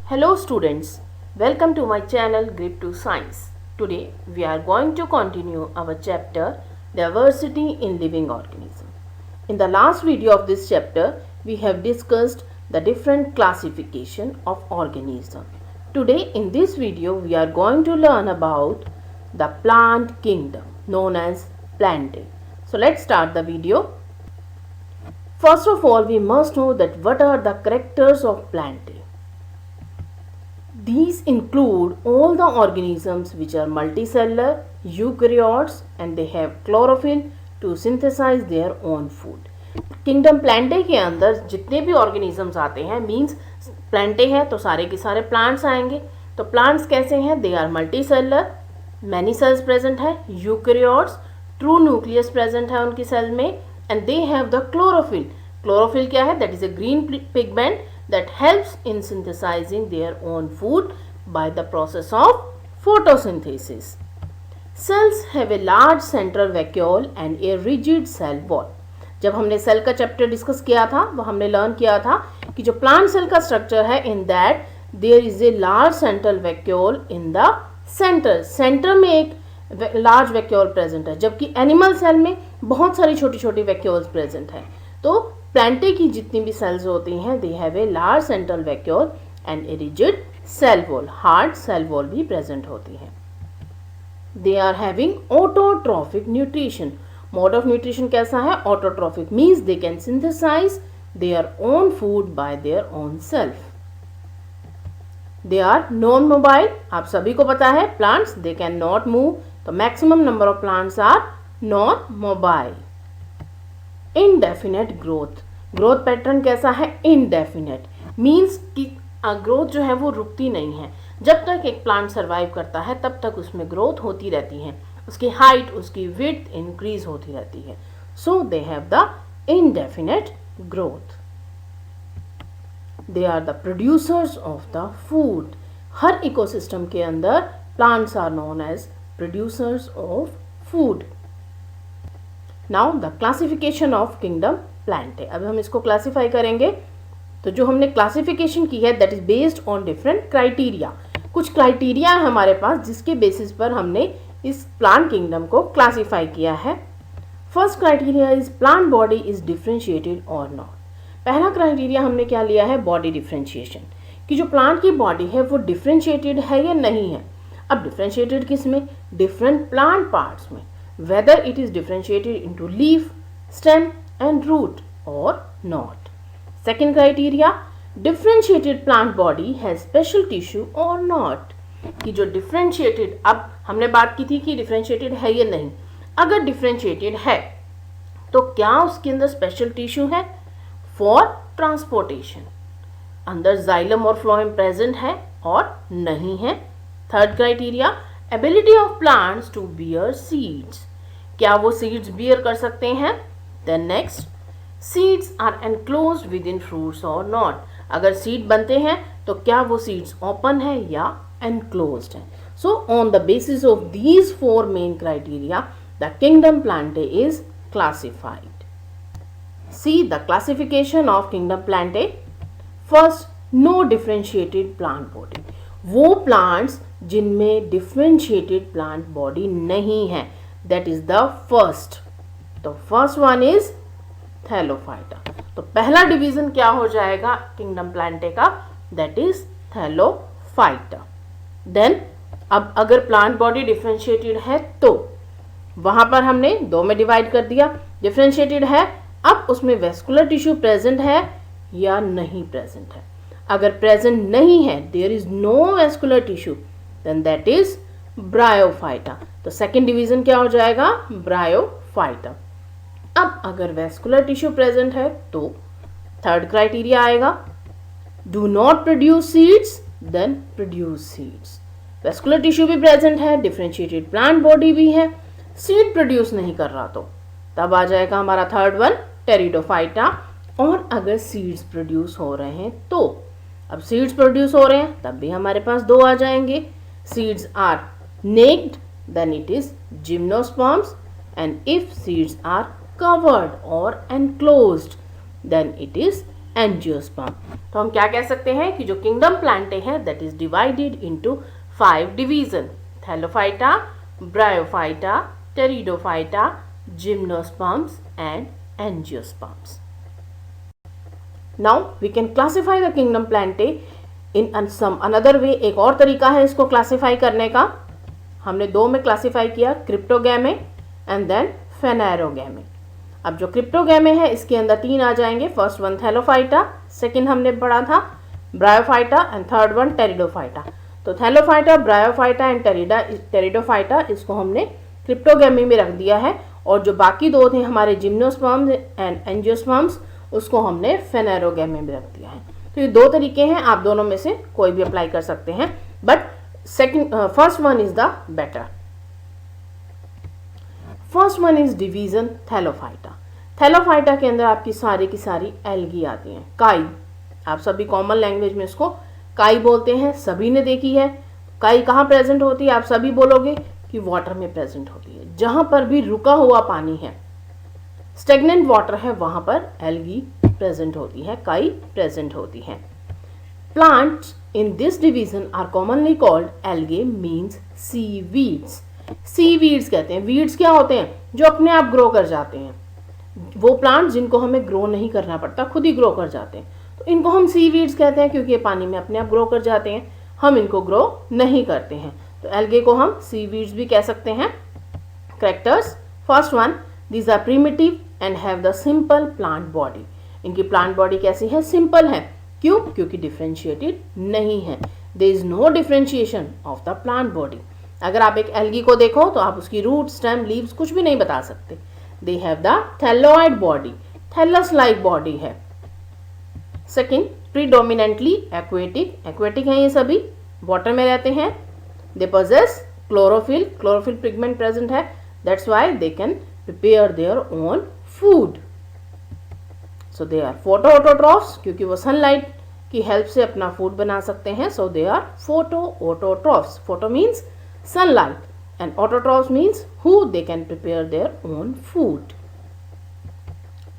Hello students, welcome to my channel Grip 2 Science. Today we are going to continue our chapter Diversity in Living Organism. In the last video of this chapter, we have discussed the different classification of organism. Today in this video we are going to learn about the plant kingdom known as Plantae. So let's start the video. First of all, we must know that what are the characters of Plantae. These include all the organisms which are multicellular, eukaryotes, and they have chlorophyll to synthesize their own food. Kingdom Plantae के अंदर जितने भी organisms आते हैं, means Plantae है तो सारे के सारे प्लांट्स आएंगे. तो प्लांट्स कैसे हैं? They are multicellular, many cells present है, यूकैरियोट्स, ट्रू न्यूक्लियस प्रेजेंट है उनकी सेल में, and they have the chlorophyll. Chlorophyll क्या है? That is a green pigment that helps in synthesizing their own food by the process of photosynthesis. Cells have a large central vacuole and a rigid cell wall. जब हमने cell का chapter discuss किया था, वो हमने learn किया था कि जो प्लांट सेल का स्ट्रक्चर है, in that there is a large central vacuole in the centre में एक लार्ज वैक्यूल प्रेजेंट है, जबकि एनिमल सेल में बहुत सारी छोटी छोटी वैक्यूल्स प्रेजेंट है. तो प्लांटे की जितनी भी सेल्स होती हैं, they have a large central vacuole and a rigid cell wall, hard cell wall भी प्रेजेंट होती है. They are having autotrophic nutrition. Mode of nutrition कैसा है? Autotrophic means they can synthesise their own food by their own self. They are non mobile. आप सभी को पता है plants they can not move, तो maximum number of plants are non mobile. Indefinite growth. Growth pattern कैसा है? Indefinite means कि growth जो है वो रुकती नहीं है. जब तक एक प्लांट सर्वाइव करता है तब तक उसमें ग्रोथ होती रहती है, उसकी हाइट, उसकी विड्थ इंक्रीज होती रहती है. So they have the indefinite growth. They are the producers of the food. हर इकोसिस्टम के अंदर plants are known as producers of food. Now the classification of kingdom Plantae. अब हम इसको क्लासीफाई करेंगे. तो जो हमने क्लासिफिकेशन की है that is based on different criteria. कुछ क्राइटेरिया है हमारे पास जिसके बेसिस पर हमने इस प्लांट किंगडम को क्लासीफाई किया है. First criteria is plant body is differentiated और नॉट. पहला क्राइटेरिया हमने क्या लिया है? बॉडी डिफ्रेंशिएशन, कि जो प्लांट की बॉडी है वो डिफ्रेंशिएटेड है या नहीं है. अब डिफ्रेंशिएटेड किस में? डिफरेंट प्लांट पार्ट्स में. Whether it is differentiated into leaf, stem and root or not. Second criteria, differentiated plant body has special tissue or not. कि जो differentiated, अब हमने बात की थी कि differentiated है या नहीं. अगर differentiated है तो क्या उसके अंदर special tissue है for transportation, अंदर xylem और phloem present है और नहीं है. Third criteria, ability of plants to bear seeds. क्या वो सीड्स बियर कर सकते हैं? Then next, seeds are enclosed within fruits और नॉट. अगर सीड बनते हैं तो क्या वो सीड्स ओपन है या एनक्लोज्ड है. So on the basis of these four main criteria the kingdom Plantae is classified. See the classification of kingdom Plantae. First, no differentiated plant body. वो प्लांट्स जिनमें डिफ्रेंशिएटेड प्लांट बॉडी नहीं है, that is the first. तो first one is Thallophyta. तो पहला division क्या हो जाएगा किंगडम प्लांटे का? That is Thallophyta. देन अब अगर प्लांट बॉडी डिफ्रेंशिएटेड है तो वहां पर हमने दो में डिवाइड कर दिया. डिफ्रेंशिएटेड है, अब उसमें वेस्कुलर टिश्यू प्रेजेंट है या नहीं प्रेजेंट है. अगर प्रेजेंट नहीं है, there is no vascular tissue, then that is Bryophyta. तो सेकेंड डिवीजन क्या हो जाएगा? ब्रायोफाइटा. अब अगर वेस्कुलर टिश्यू प्रेजेंट है तो थर्ड क्राइटेरिया आएगा, do not produce seeds, then produce seeds. Vascular tissue भी प्रेजेंट है, डिफ्रेंशिएटेड प्लांट बॉडी भी है, सीड प्रोड्यूस नहीं कर रहा, तो तब आ जाएगा हमारा थर्ड वन टेरिडोफाइटा. और अगर सीड्स प्रोड्यूस हो रहे हैं तो, अब सीड्स प्रोड्यूस हो रहे हैं तब भी हमारे पास दो आ जाएंगे. Seeds are naked, then it is gymnosperms, and if seeds are covered or enclosed, then it is angiosperm. तो हम क्या कह सकते हैं कि जो किंगडम प्लांटे है that is divided into 5 division, Thallophyta, Bryophyta, Pteridophyta, gymnosperms and angiosperms. Now we can classify the kingdom plantae in some another way. एक और तरीका है इसको क्लासीफाई करने का. हमने दो में क्लासीफाई किया, क्रिप्टोगैमे एंड देन फेनेरोगैमे. अब जो क्रिप्टोगैमे है इसके अंदर 3 आ जाएंगे. फर्स्ट वन थैलोफाइटा, सेकंड हमने पढ़ा था bryophyta and third one pteridophyta. तो थैलोफाइटा, ब्रायोफाइटा एंड टेरिडोफाइटा इसको हमने क्रिप्टोगैमी में रख दिया है, और जो बाकी दो थे हमारे जिम्नोस्पर्म्स एंड एंजियोस्पर्म्स उसको हमने फेनेरोगैमी में रख दिया है. तो ये दो तरीके हैं, आप दोनों में से कोई भी अप्लाई कर सकते हैं, but first one is the better. First one is division Thallophyta. Thallophyta के अंदर आपकी सारी की सारी एल्गी आती हैं. काई, आप सभी कॉमन लैंग्वेज में इसको काई बोलते हैं, सभी ने देखी है. काई कहाँ प्रेजेंट होती है? आप सभी बोलोगे कि वाटर में प्रेजेंट होती है. जहां पर भी रुका हुआ पानी है, स्टेगनेंट वाटर है, वहां पर एल्गी प्रेजेंट होती है, काई प्रेजेंट होती है. Plants in this division are commonly called algae, means seaweeds. Seaweeds कहते हैं. वीड्स क्या होते हैं? जो अपने आप ग्रो कर जाते हैं. वो प्लांट जिनको हमें ग्रो नहीं करना पड़ता, खुद ही ग्रो कर जाते हैं, तो इनको हम सीवीड्स कहते हैं, क्योंकि ये पानी में अपने आप ग्रो कर जाते हैं, हम इनको ग्रो नहीं करते हैं. तो एल्गे को हम सीवीड्स भी कह सकते हैं. Characters, first one, these are primitive and have the simple plant body. इनकी प्लांट बॉडी कैसी है? सिंपल है. क्यों? क्योंकि डिफ्रेंशिएटेड नहीं है. there is no differentiation of the plant body. अगर आप एक एल्गी को देखो तो आप उसकी रूट, स्टेम, लीव्स कुछ भी नहीं बता सकते. they have the thalloid body, thallus like body है. Second, predominantly aquatic. aquatic हैं ये सभी, वाटर में रहते हैं. they possess chlorophyll, chlorophyll pigment present है, that's why they can prepare their own food. So they are photoautotrophs, क्योंकि वो सनलाइट की हेल्प से अपना फूड बना सकते हैं. So they are photoautotrophs. Photo means sunlight and autotrophs means who they can prepare their own food.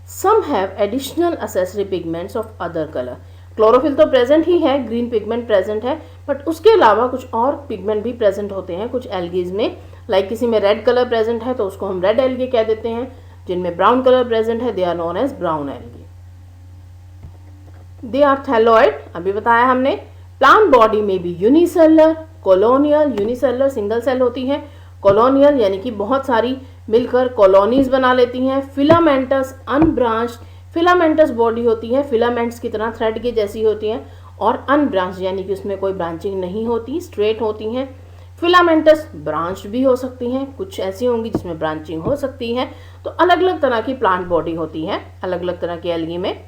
Some have additional accessory pigments of other color. Chlorophyll तो present ही है, ग्रीन पिगमेंट प्रेजेंट है, but उसके अलावा कुछ और pigment भी present होते हैं कुछ एल्गीज में. लाइक किसी में रेड कलर प्रेजेंट है तो उसको हम रेड एल्गी कह देते हैं. जिनमें ब्राउन कलर प्रेजेंट है they are known as brown algae. They are thalloid, अभी बताया हमने. प्लांट बॉडी में भी unicellular, colonial. Unicellular single cell होती है, कॉलोनियल यानी कि बहुत सारी मिलकर कॉलोनीज बना लेती हैं. Filamentous, unbranched. फिलामेंटस बॉडी होती है, फिलामेंट्स की तरह थ्रेड की जैसी होती हैं, और अनब्रांच्ड यानी कि उसमें कोई ब्रांचिंग नहीं होती, स्ट्रेट होती हैं. फिलामेंटस ब्रांच भी हो सकती हैं, कुछ ऐसी होंगी जिसमें ब्रांचिंग हो सकती है. तो अलग अलग तरह की प्लांट बॉडी होती है अलग अलग तरह की एल्गी में.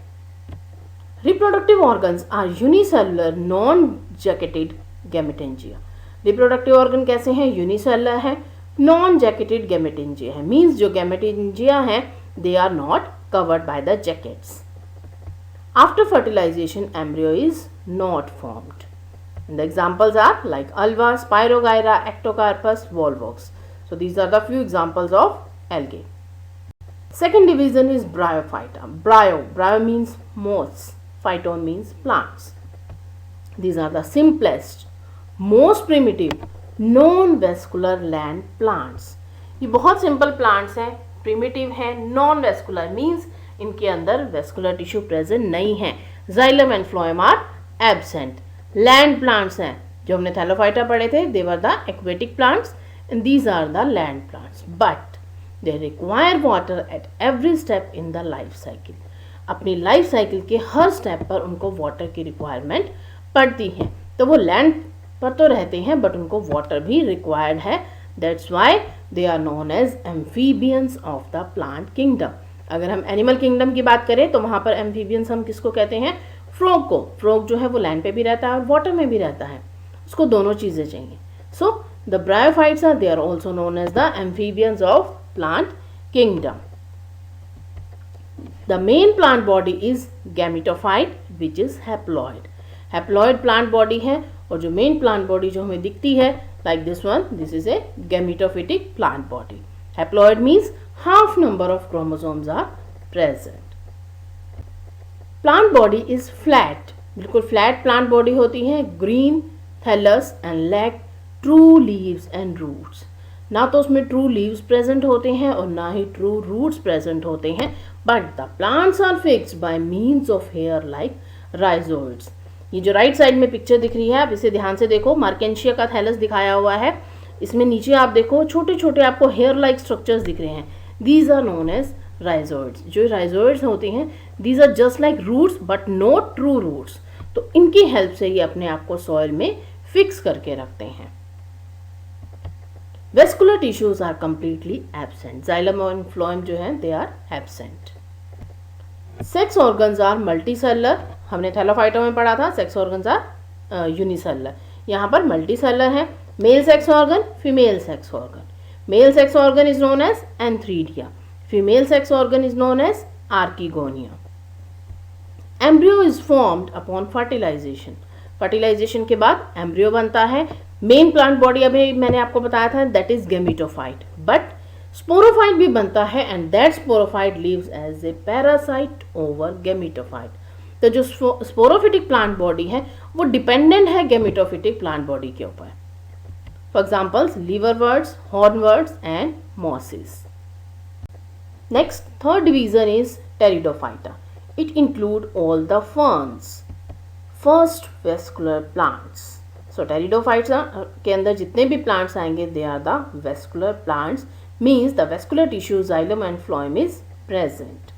Reproductive organs are unicellular non jacketed gametangia. Reproductive organ कैसे हैं? यूनिसेलुलर है, नॉन जैकेटेड गैमेटेंजिया है. मीन्स जो गैमेटेंजिया है they are not covered by the jackets. After fertilization, embryo is not formed. And the examples are like ulva, Spirogyra, Ectocarpus, Volvox. So these are the few examples of algae. Second division is Bryophyta. Bryo means moths, phyton means plants. These are the simplest, most primitive, non-vascular land plants. ये बहुत simple plants हैं, primitive है, non vascular means इनके अंदर vascular tissue present नहीं है. Xylem and phloem are absent. Land plants हैं, जो हमने थैलोफाइटा पढ़े थे, they were the aquatic plants and these are the land plants, but they require water at every step in the life cycle. अपनी life cycle के हर step पर उनको वाटर की रिक्वायरमेंट पड़ती है. तो वो लैंड पर तो रहते हैं बट उनको वाटर भी रिक्वायर्ड है. That's why they are known as amphibians of the plant kingdom. अगर हम एनिमल किंगडम की बात करें तो वहाँ पर एम्फीबियंस हम किसको कहते हैं? फ्रॉग को. फ्रॉग जो है वो लैंड पे भी रहता है और वाटर में भी रहता है, उसको दोनों चीज़ें चाहिए. So the bryophytes are they are also known as the amphibians of plant kingdom. The main plant body is gametophyte which is haploid. Haploid plant body है, और जो मेन प्लांट बॉडी जो हमें दिखती है like this one, this is a gametophytic plant body. Haploid means half number of chromosomes are present. Plant body is flat, बिल्कुल flat plant body होती है, green thallus and lack true leaves and roots. ना तो उसमें true leaves present होते हैं और ना ही ट्रू रूट्स प्रेजेंट होते हैं, but the plants are fixed by means of hair like rhizoids. ये जो राइट साइड में पिक्चर दिख रही है, आप इसे ध्यान से देखो, मार्केंशिया का थैलस दिखाया हुआ है, इसमें नीचे आप देखो छोटे छोटे आपको हेयर लाइक स्ट्रक्चर्स दिख रहे हैं, these are known as rhizoids. जो राइजोइड्स होती हैं these are just like roots but not true roots, तो इनकी हेल्प से ये अपने आप को सॉइल में फिक्स करके रखते हैं। Vascular tissues are completely absent, xylem और फ्लोएम जो है they are absent. Sex organs are multicellular, हमने थैलोफाइटा में पढ़ा था सेक्स ऑर्गन्स आर यूनिसेलर, यहाँ पर मल्टीसेलर है। Male sex organ, female sex organ. Male sex organ is known as antheridia, female sex organ is known as archegonia. Embryo is formed upon fertilisation, fertilisation के बाद embryo बनता है। Main plant body अभी मैंने आपको बताया था that is gametophyte, but sporophyte भी बनता है and that sporophyte lives as a parasite over gametophyte. तो जो स्पोरोफिटिक प्लांट बॉडी है वो डिपेंडेंट है गेमिटोफिटिक प्लांट बॉडी के ऊपर। For examples liverworts, hornworts and mosses. Next third division is Pteridophyta, it include all the ferns, first vascular plants. So pteridophytes के अंदर जितने भी प्लांट्स आएंगे they are the vascular plants, means the vascular tissue, xylem and phloem is present.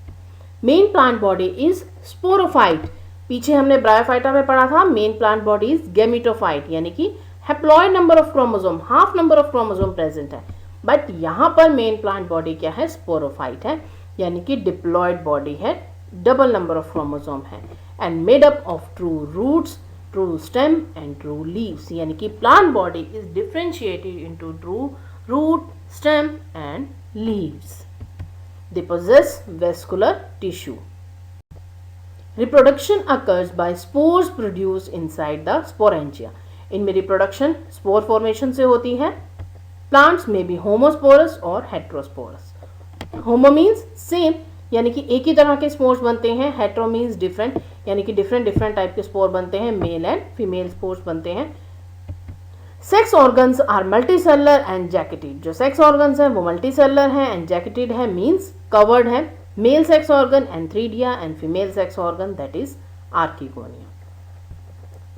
Main plant body is sporophyte. पीछे हमने bryophyta में पढ़ा था main plant body is gametophyte, यानी कि haploid number of chromosome, half number of chromosome present है, but यहाँ पर मेन प्लांट बॉडी क्या है, स्पोरोफाइट है, यानी कि डिप्लॉइड बॉडी है, डबल नंबर ऑफ क्रोमोसोम है and made up of true roots, true stem and true leaves, यानी कि plant body is differentiated into true root, stem and leaves. They possess vascular tissue. Reproduction occurs by spores produced inside the sporangia. इनमें reproduction spore formation से होती है. Plants may be homosporous or heterosporous. Homo means same, यानी कि एक ही तरह के spores बनते हैं, hetero means different, यानी कि different टाइप के स्पोर बनते हैं, मेल एंड फीमेल स्पोर्स बनते हैं। Sex organs are multicellular and jacketed, जो सेक्स ऑर्गन्स हैं वो मल्टीसेलर हैं एंड जैकेटेड है, मीन्स कवर्ड है। Male sex organ antheridia and female sex organ that is archegonia.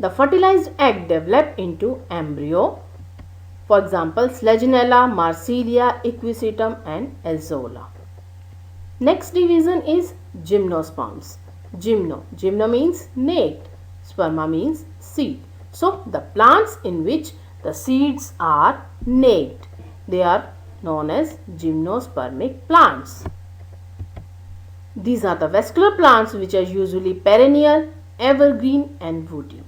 The fertilised egg develop into embryo, for example Selaginella, Marsilea, Equisetum and Azolla. Next division is gymnosperms. Gymno means naked, sperma means seed. So the plants in which the seeds are naked, they are known as gymnospermic plants. These are the vascular plants which are usually perennial, evergreen and woody.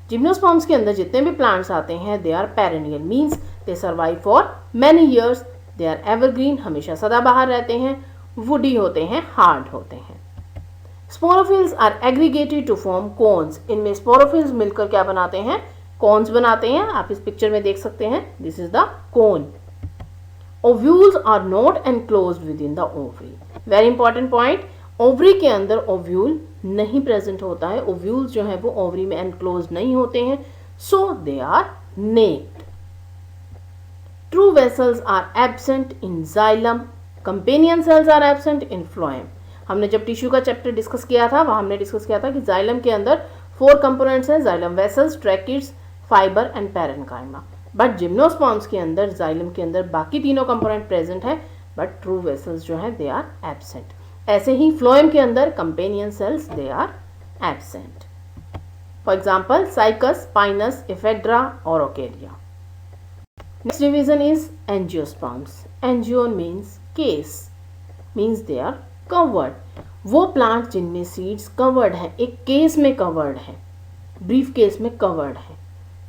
Gymnosperms के अंदर जितने भी plants आते हैं they are perennial, means they survive for many years. They are evergreen, हमेशा सदाबहार रहते हैं, woody होते हैं, hard होते हैं. Sporophylls are aggregated to form cones. इनमें sporophylls मिलकर क्या बनाते हैं, cones बनाते हैं, आप इस पिक्चर में देख सकते हैं, this is the cone. Ovules are not enclosed within the ovary. Very important point, ovary के अंदर ovule नहीं present होता है, ovules जो है वो ovary में enclosed नहीं होते हैं, so they are naked. True vessels are absent in xylem, companion cells are absent in phloem. हमने जब टिश्यू का चैप्टर डिस्कस किया था वहाँ हमने डिस्कस किया था कि जाइलम के अंदर 4 कंपोनेंट्स हैं, xylem vessels, tracheids, fibre and parenchyma. But gymnosperms के अंदर, जाइलम के अंदर बाकी तीनों कंपोनेंट प्रेजेंट है, बट ट्रू वेसल्स जो हैं दे आर एब्सेंट। ऐसे ही फ्लोएम के अंदर companion cells they are absent. For example Cycas, Pinus, Ephedra और Araucaria. Next division is angiosperms. Angion means case, means they are covered. वो plant जिनमें seeds covered हैं, एक केस में कवर्ड है, ब्रीफ केस में कवर्ड है,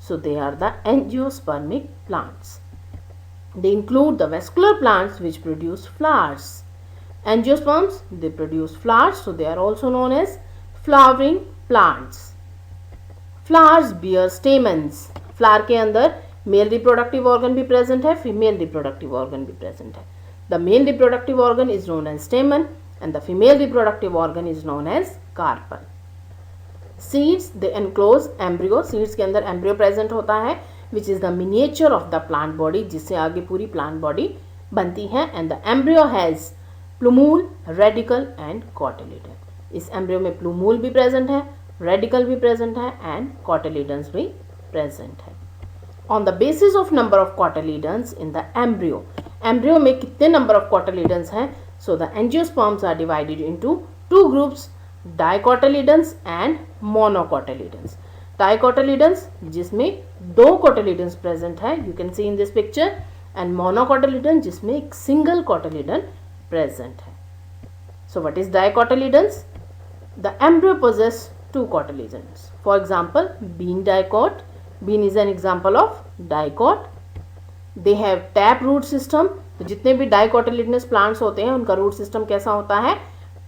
so they are the angiospermic plants. They include the vascular plants which produce flowers. Angiosperms they produce flowers, so they are also known as flowering plants. Flowers bear stamens. Flower के अंदर male reproductive organ भी present है, female reproductive organ भी present है। The male reproductive organ is known as stamen and the female reproductive organ is known as carpel. Seeds they enclose embryo, seeds के अंदर embryo present होता है which is the miniature of the plant body, जिससे आगे पूरी plant body बनती है. And the embryo has plumule, radicle and cotyledon. इस एम्ब्रियो में प्लूमूल भी प्रेजेंट है, रेडिकल भी प्रेजेंट है एंड कॉटिलिडन्स भी प्रेजेंट है. On the basis of number of cotyledons in the embryo, embryo में कितने नंबर ऑफ कॉटिलिडन्स हैं, so the angiosperms are divided into two groups, डाइकोटिलिडन्स and monocotyledons. Dicotyledons जिसमें दो कोटिलिडन्स प्रेजेंट है, you can see in this picture, and monocotyledon जिसमें एक single cotyledon present है. So what is dicotyledons? The embryo possess two cotyledons. For example, bean dicot. Bean is an example of dicot. They have tap root system. तो जितने भी dicotyledonous plants होते हैं उनका root system कैसा होता है?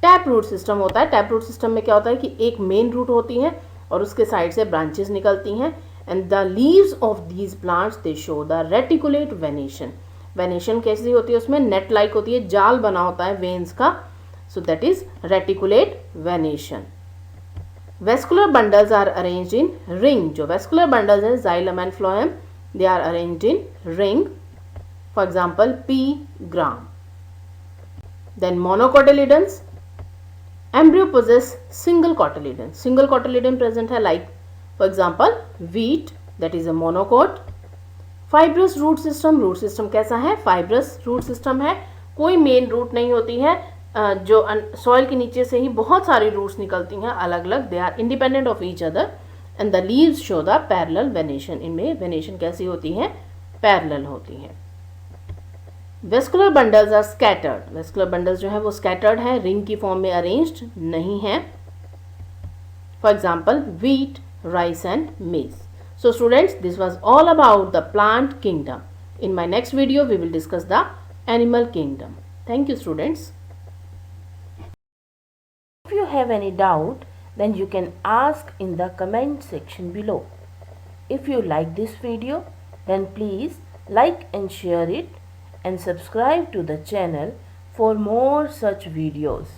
टैप रूट सिस्टम होता है. टैप रूट सिस्टम में क्या होता है कि एक मेन रूट होती है और उसके साइड से ब्रांचेस निकलती हैं. And the leaves of these plants they show the reticulate venation. Venation कैसी होती है? उसमें नेट लाइक होती है, जाल बना होता है वेन्स का. So that is reticulate venation. Vascular bundles are arranged in ring. जो वेस्कुलर बंडल्स हैं xylem and phloem, they are arranged in ring. For example pea gram. Then monocotyledons. Embryo possess single cotyledon. Single cotyledon present है, like for example wheat, that is a monocot. Fibrous root system. root system कैसा है? fibrous root system है. कोई main root नहीं होती है, जो soil के नीचे से ही बहुत सारी रूट्स निकलती हैं अलग अलग. They are independent of each other. And the leaves show the parallel venation. इनमें वेनेशन कैसी होती है? पैरेलल होती है. Vascular bundles are scattered. Vascular bundles जो है वो स्कैटर्ड है, रिंग की फॉर्म में अरेंज्ड नहीं है. For example wheat, rice and maize. So students, this was all about the plant kingdom. In my next video we will discuss the animal kingdom. Thank you students. If you have any doubt, then you can ask in the comment section below. If you like this video, then please like and share it and subscribe to the channel for more such videos.